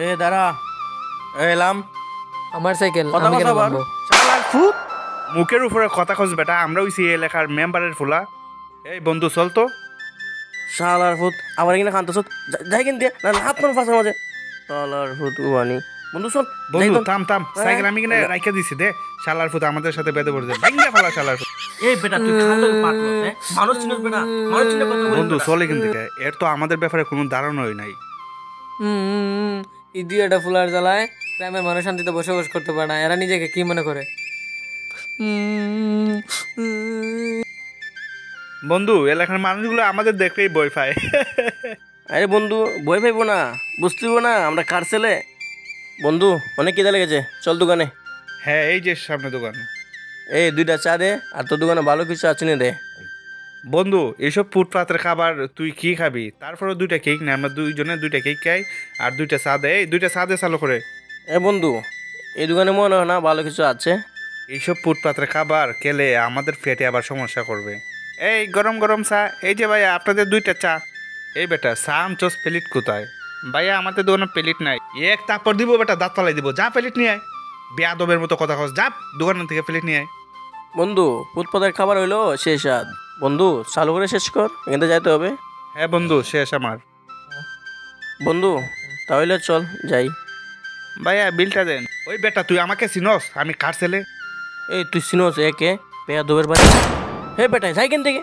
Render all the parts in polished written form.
এ দাঁড়া, এলাম আমার সাইকেল কথা আমি কেন কথা বল। ভাঙবো? শালার ফুট, মুখের উপরে কথা কস বেটা, আমরা হইছি এই এলাকার মেম্বারের ফুলা। এই বন্ধু চল তো। শালার ফুট আবার কিনা খান্তছ, যাই কিন দিয়ে না হাত মার ফাঁসার মাঝে। শালার ফুট উবানি বন্ধু চল। বন্ধু থাম থাম, সাইকেল আমি কিনা রাইখা দিছি দে। শালার ফুত আমাদের সাথে বেঁধে পড়ছে, ভাঙ্গা ফেলা শালার ফুত। এই বেটা তুই খালো পাটলো, মানুষ চিনস বেটা, মানুষ চিনে কথা বলিস বন্ধু বেটা। চলে কিন্তু এর তো আমাদের ব্যাপারে কোনো ধারণাই নাই। ইডিয়েটা ফুলার জ্বালায় গ্রামের মানুষ শান্তিতে বসবাস করতে পারে না, এরা নিজেকে কি মনে করে? বন্ধু এলাকার মানুষগুলো আমাদের দেখলেই ভয় পায়। আরে বন্ধু ভয় পাইবো না, বুঝতেইব না আমরা কার ছেলে। বন্ধু অনেক খিদা লেগেছে, চল দোকানে। হ্যাঁ এই যে সামনে দোকান। এই 2টা চা দে, আর তোর দোকানে ভালো কিছু আছে না দে। বন্ধু এইসব ফুটপাতের খাবার তুই কি খাবি? তারপরে 2টা কেক না, আমরা 2জনে 2টা কেক খাই আর 2টা চা দে। এই 2টা চা দে চালু করে। এ বন্ধু এই দোকানে মনে হয় না ভালো কিছু আছে। এইসব ফুটপাতের খাবার খেলে আমাদের পেটে আবার সমস্যা করবে। এই গরম গরম চা, এই যে ভাইয়া আপনাদের 2টা চা। এই বেটা চা আমচস প্লেট কোথায়? ভাইয়া আমাদের দোকানে প্লেট নাই। এক তারপর দিব বেটা, দাঁত পালাই দিব। যা প্লেট নিয়ে আয়, বেয়াদবের মতো কথা কস। যা দোকান থেকে প্লেট নিয়ে আয়। বন্ধু ফুটপাতের খাবার হইলো শেষ আদ। বন্ধু চালু করে শেষ কর, এখান থেকে যাইতে হবে। হ্যাঁ বন্ধু শেষ আমার। বন্ধু তাহলে চল যাই। ভাইয়া বিলটা দেন। ওই বেটা তুই আমাকে চিনস? আমি কার ছেলে? এই তুই চিনোস একে? বেয়াদবের বাড়ি। হে বেটা যাই কেন থেকে।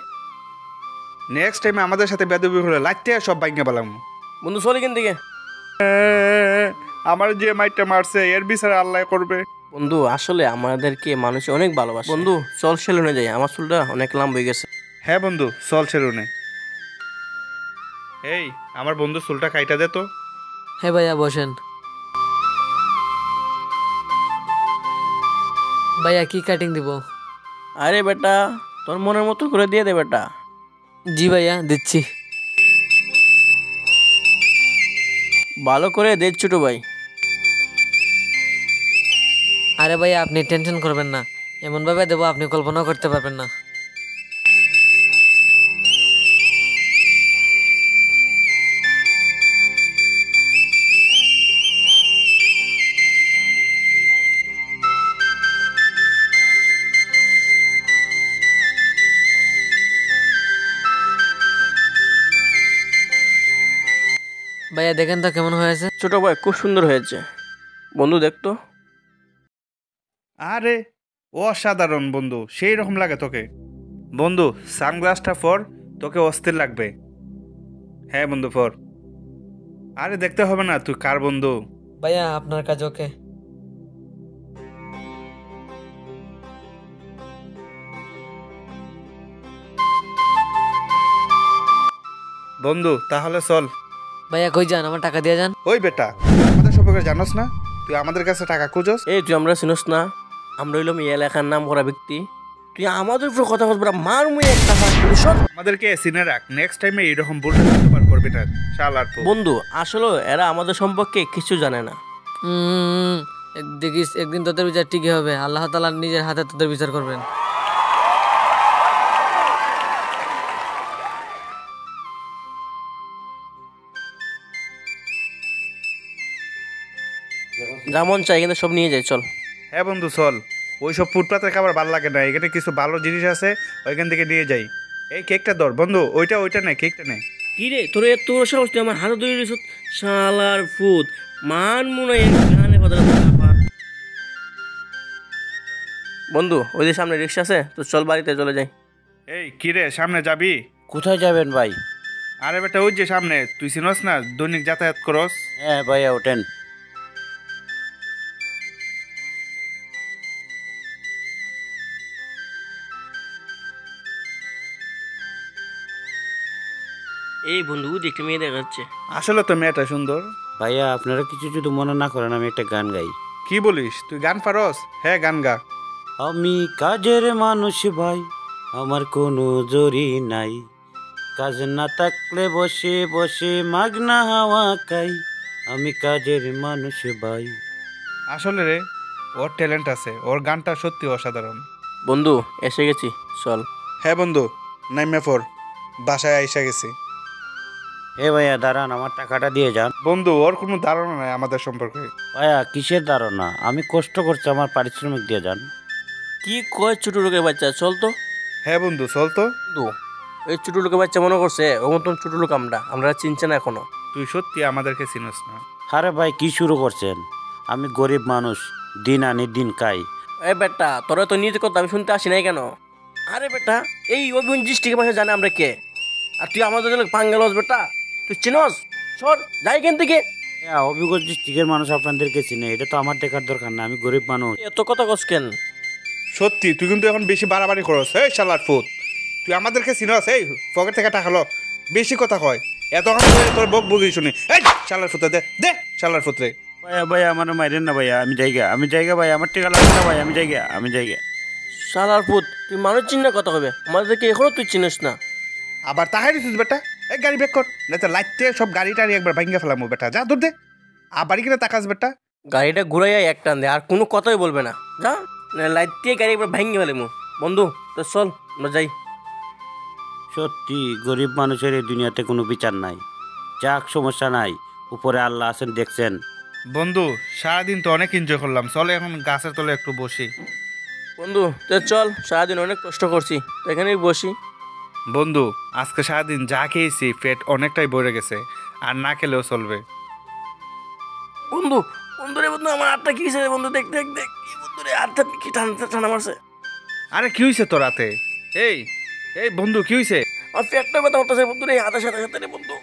নেক্সট টাইমে আমাদের সাথে বেয়াদবি হলে লাইতে সব বাইঙ্গা পেলাম। বন্ধু চল এখান থেকে। আমার যে মাইটটা মারছে এর বিচার আল্লাহ করবে। বন্ধু আসলে আমাদেরকে মানুষ অনেক ভালোবাসে। বন্ধু চল সেলুনে যাই, আমার চুলটা অনেক লম্বা হয়ে গেছে। হ্যাঁ বন্ধু চল সেলুনে। এই আমার বন্ধু চুলটা কাইটা দে তো। হ্যাঁ ভাইয়া বসেন। ভাইয়া কি কাটিং দিব? আরে বেটা তোর মনের মতো করে দিয়ে দে বেটা। জি ভাইয়া দিচ্ছি। ভালো করে দে ছোট ভাই। আরে ভাইয়া আপনি টেনশন করবেন না, এমনভাবে দেবো আপনি কল্পনাও করতে পারবেন না। ভাইয়া দেখেন তো কেমন হয়েছে? ছোট ভাই খুব সুন্দর হয়েছে। বন্ধু দেখতো। আরে অসাধারণ বন্ধু, সেই রকম লাগে তোকে। বন্ধু সানগ্লাসটা পর, তোকে অস্থির লাগবে। হ্যাঁ বন্ধু পর। আরে দেখতে হবে না তুই কার বন্ধু। ভাইয়া আপনার কাজ ওকে। বন্ধু তাহলে চল। ভাইয়া কই যান? আমার টাকা দিয়ে যান। ওই বেটা তুই আমাদের সম্পর্কে জানোস না? তুই আমাদের কাছে টাকা খুঁজোস? এই তুই আমরা চিনোস না? আমরা হইলাম এই এলাকার নাম করা ব্যক্তি। তুই আমাদের উপর কথা বলবি, মার মুই একটা সব। আমাদেরকে সিনে রাখ, নেক্সট টাইমে এইরকম ভুলটা দ্বিতীয়বার করবি না। শালার তো বন্ধু আসলে এরা আমাদের সম্পর্কে কিছু জানে না। দেখিস একদিন তোদের বিচার ঠিকই হবে, আল্লাহ তাআলা নিজের হাতে তোদের বিচার করবেন। যেমন চাই কিন্তু সব নিয়ে যাই চল। হ্যাঁ বন্ধু চল। ওইসব ফুটপাতের খাবার ভালো লাগে না, এখানে কিছু ভালো জিনিস আছে, ওইখান থেকে নিয়ে যাই। এই কেকটা ধর বন্ধু, ওইটা নেই, কেকটা নেই। কি রে তোর এত সাহস, তুই আমার হাতে ধরে দিছ শালার ফুত। মান মনে বন্ধু ওই যে সামনে রিক্সা আছে, তো চল বাড়িতে চলে যাই। এই কিরে সামনে যাবি? কোথায় যাবেন ভাই? আরে বেটা ওই যে সামনে, তুই চিনস না? দৈনিক যাতায়াত করস। হ্যাঁ ভাইয়া ওঠেন। এই বন্ধু দেখতে মেয়ে দেখা যাচ্ছে। আসলে তো মেয়েটা সুন্দর। ভাইয়া আপনারা কিছু যদি মনে না করেন আমি একটা গান গাই। কি বলিস, তুই গান পারস? হ্যাঁ গান গা। আমি কাজের মানুষ ভাই, আমার কোনো জরি নাই, কাজ না থাকলে বসে বসে মাগনা হাওয়া খাই, আমি কাজের মানুষ ভাই। আসলে রে ওর ট্যালেন্ট আছে, ওর গানটা সত্যি অসাধারণ। বন্ধু এসে গেছি চল। হ্যাঁ বন্ধু নাইমে পর, বাসায় আইসা গেছি। এ ভাইয়া দাঁড়ান, আমার টাকাটা দিয়ে যান। বন্ধু ওর কোনো ধারণা নাই আমাদের সম্পর্কে। ভাইয়া কিসের ধারণা, আমি কষ্ট করছি, আমার পারিশ্রমিক দিয়ে যান। কি কয় ছোট লোকের বাচ্চা, চল তো। হ্যাঁ বন্ধু চল তো। বন্ধু এই ছোট লোকের বাচ্চা মনে করছে ও মতন ছোট লোক আমরা চিনছে না এখনো। তুই সত্যি আমাদেরকে চিনিস না। আরে ভাই কি শুরু করছেন, আমি গরিব মানুষ, দিন আনি দিন খাই। এই বেটা তোরা তো নিজে কথা আমি শুনতে আসি নাই কেন? আরে বেটা এই অভিমান ডিস্ট্রিক্টের মানুষ জানে আমরা কে, আর তুই আমাদের জন্য পাঙ্গালস বেটা, তুই চিনস? সর যাই কেন থেকে। হ্যাঁ, অভিজ্ঞ ডিস্ট্রিক্টের মানুষ আপনাদেরকে চিনে, এটা তো আমার দেখার দরকার না, আমি গরিব মানুষ। এত কথা কস কেন? সত্যি তুই কিন্তু এখন বেশি বাড়াবাড়ি করস। এই শালার ফুট, তুই আমাদেরকে চিনস? এই পকেট থেকে টাকা লো, বেশি কথা কয়। এতক্ষণ ধরে তোর বক বুঝি শুনি। এই শালার ফুতে দে দে, শালার ফুতরে। ভাইয়া ভাইয়া আমার মাইরেন না ভাইয়া, আমি জায়গা ভাই, আমার টাকা লাগবে না ভাই, আমি জায়গা। শালার পুত, তুই মানুষ চিন না কথা হবে, আমাদেরকে এখনো তুই চিনিস না। আবার তাহাই দিছিস বেটা। এই গাড়ি বেক কর, না তো লাইটতে সব গাড়ি টাড়ি একবার ভাঙ্গা ফেলামো বেটা। যা দূর দে, আবার কিনা তাকাস বেটা। গাড়িটা ঘুরাইয়া এক টান দে, আর কোনো কথাই বলবে না। যা লাইট দিয়ে গাড়ি একবার ভাঙ্গি ফেলে মু। বন্ধু তো চল আমরা যাই। সত্যি গরিব মানুষের এই দুনিয়াতে কোনো বিচার নাই। যাক সমস্যা নাই, উপরে আল্লাহ আছেন দেখছেন। বন্ধু সারাদিন তো অনেক এনজয় করলাম, চলে এখন গাছের তলে একটু বসি। বন্ধু তো চল, সারাদিন অনেক কষ্ট করছি, তো এখানেই বসি। বন্ধু আজকে সারাদিন যা খেয়েছি পেট অনেকটাই ভরে গেছে, আর না খেলেও চলবে। বন্ধু বন্ধু রে বন্ধু, আমার আটটা কি হয়েছে রে বন্ধু? দেখ দেখ দেখ কি বন্ধু রে, আটটা কি ঠান্ডা ঠান্ডা মারছে। আরে কি হয়েছে তোর রাতে? এই এই বন্ধু কি হয়েছে? আমার পেটটা ব্যথা করতেছে বন্ধু রে, হাতের সাথে সাথে রে বন্ধু।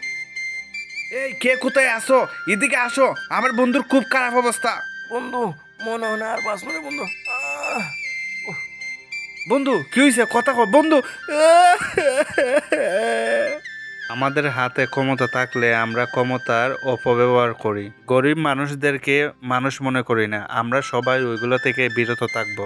এই কে কোথায় আসো? এদিকে আসো, আমার বন্ধুর খুব খারাপ অবস্থা। বন্ধু মনে হয় না আর বাঁচবো না বন্ধু। বন্ধু কি হয়েছে কথা কও বন্ধু। আমাদের হাতে ক্ষমতা থাকলে আমরা ক্ষমতার অপব্যবহার করি, গরিব মানুষদেরকে মানুষ মনে করি না। আমরা সবাই ওইগুলো থেকে বিরত থাকবো।